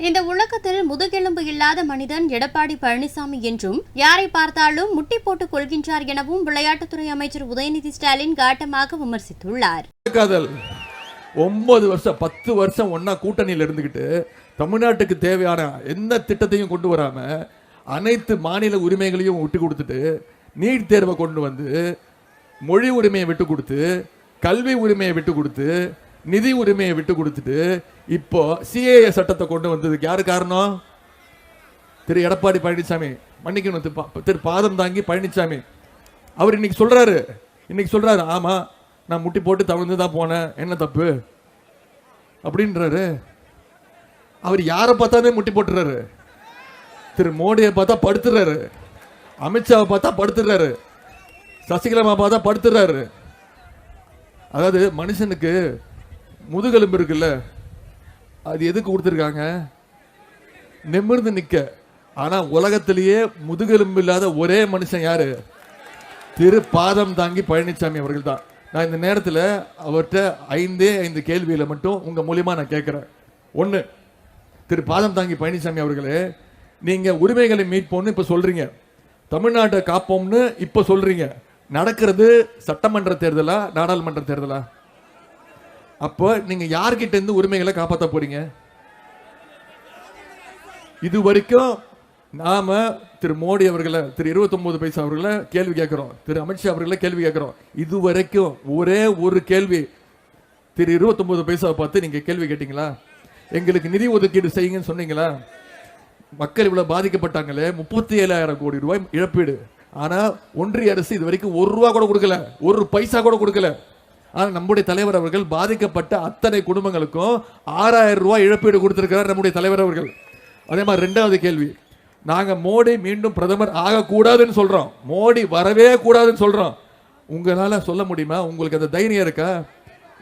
இந்த உலகத்தில் முதுகெலும்பு இல்லாத மனிதன் எடப்பாடி பழனிசாமி என்றும், யாரை பார்த்தாலும் முட்டி போட்டுக் கொள்கின்றார் எனவும் விளையாட்டுத்துறை அமைச்சர் உதயநிதி ஸ்டாலின் காட்டமாக விமர்சித்துள்ளார். 9 வருஷம் 10 வருஷம் ஒன்னா கூட்டணியில் இருந்துகிட்டு தமிழ்நாட்டுக்கு தேவையான எந்த திட்டத்தையும் கொண்டு வராம அனைத்து மாநில உரிமைகளையும் விட்டு கொடுத்துட்டு நீட் தேர்வை கொண்டு வந்து மொழி உரிமையை விட்டு கொடுத்து கல்வி உரிமையை விட்டு கொடுத்து நிதி உரிமையை விட்டு கொடுத்துட்டு இப்போ சிஏஏ சட்டத்தை கொண்டு வந்ததுக்கு யாரு காரணம்? திரு எடப்பாடி பழனிசாமி. மன்னிக்கணும், திரு பாதம் தாங்கி பழனிசாமி. அவர் இன்னைக்கு சொல்றாரு ஆமா நான் முட்டி போட்டு தவிர்த்து தான் போனேன், என்ன தப்பு அப்படின்றாரு. அவர் யாரை பார்த்தாலே முட்டி போட்டுறாரு. திரு மோடியை பார்த்தா படுத்துறாரு, அமித்ஷாவை பார்த்தா படுத்துறாரு, சசிகலா பார்த்தா படுத்துறாரு. அதாவது மனுஷனுக்கு முதுகெலும்பு இருக்குல்ல, அது எதுக்கு கொடுத்துருக்காங்க? நிமிர்ந்து நிக்க. ஆனா உலகத்திலேயே முதுகெலும்பு இல்லாத ஒரே மனுஷன் யாரு? திரு பாதம் தாங்கி பழனிசாமி அவர்கள் தான். நான் இந்த நேரத்தில் அவர்கிட்ட 5 கேள்வியில மட்டும் உங்க மூலியமா நான் கேட்கிறேன். 1, திரு பாதம் தாங்கி பழனிசாமி அவர்களே, நீங்க உரிமைகளை மீட்போம்னு இப்ப சொல்றீங்க, தமிழ்நாட்டை காப்போம்னு இப்ப சொல்றீங்க. நடக்கிறது சட்டமன்ற தேர்தலா நாடாளுமன்ற தேர்தலா? அப்போ நீங்க யார்கிட்ட இருந்து உரிமைகளை காப்பாற்ற போறீங்க? இது வரைக்கும் நாம திரு மோடி அவர்களை, திரு 29 பைசா அவர்களை கேள்வி கேட்கிறோம், திரு அமித்ஷா அவர்களை கேள்வி கேட்கிறோம். இது வரைக்கும் ஒரே ஒரு கேள்வி திரு 29 பைசாவை பார்த்து நீங்க கேள்வி கேட்டீங்களா? எங்களுக்கு நிதி ஒதுக்கீடு செய்யுங்கன்னு சொன்னீங்களா? மக்கள் இவ்வளவு பாதிக்கப்பட்டாங்களே, 37,000 கோடி ரூபாய் இழப்பீடு. ஆனா ஒன்றிய அரசு இது வரைக்கும் 1 ரூபா கூட கொடுக்கல, 1 பைசா கூட கொடுக்கல. ஆனா நம்முடைய தலைவர் அவர்கள் பாதிக்கப்பட்ட அத்தனை குடும்பங்களுக்கும் 6,000 ரூபாய் இழப்பீடு கொடுத்திருக்கிறார் நம்முடைய தலைவர் அவர்கள். அதே மாதிரி 2வது கேள்வி, நாங்க மோடி மீண்டும் பிரதமர் ஆகக்கூடாதுன்னு சொல்றோம், மோடி வரவே கூடாதுன்னு சொல்றோம். உங்களால சொல்ல முடியுமா? உங்களுக்கு அந்த தைரியம் இருக்கா?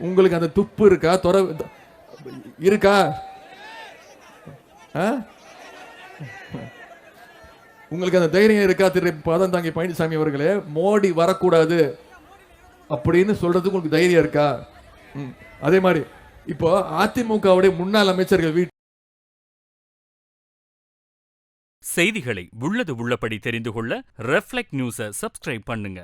உங்களுக்கு அந்த துப்பு இருக்கா? இருக்கா? உங்களுக்கு அந்த தைரியம் இருக்கா? திரு பாதம் தாங்கி பழனிசாமி அவர்களே, மோடி வரக்கூடாது அப்படின்னு சொல்றதுக்கு உங்களுக்கு தைரியம் இருக்கா? அதே மாதிரி இப்போ அதிமுகவுடைய முன்னாள் அமைச்சர்கள் செய்திகளை உள்ளது உள்ளபடி தெரிந்து கொள்ள ரெஃப்ளெக்ட் நியூஸை சப்ஸ்கிரைப் பண்ணுங்க.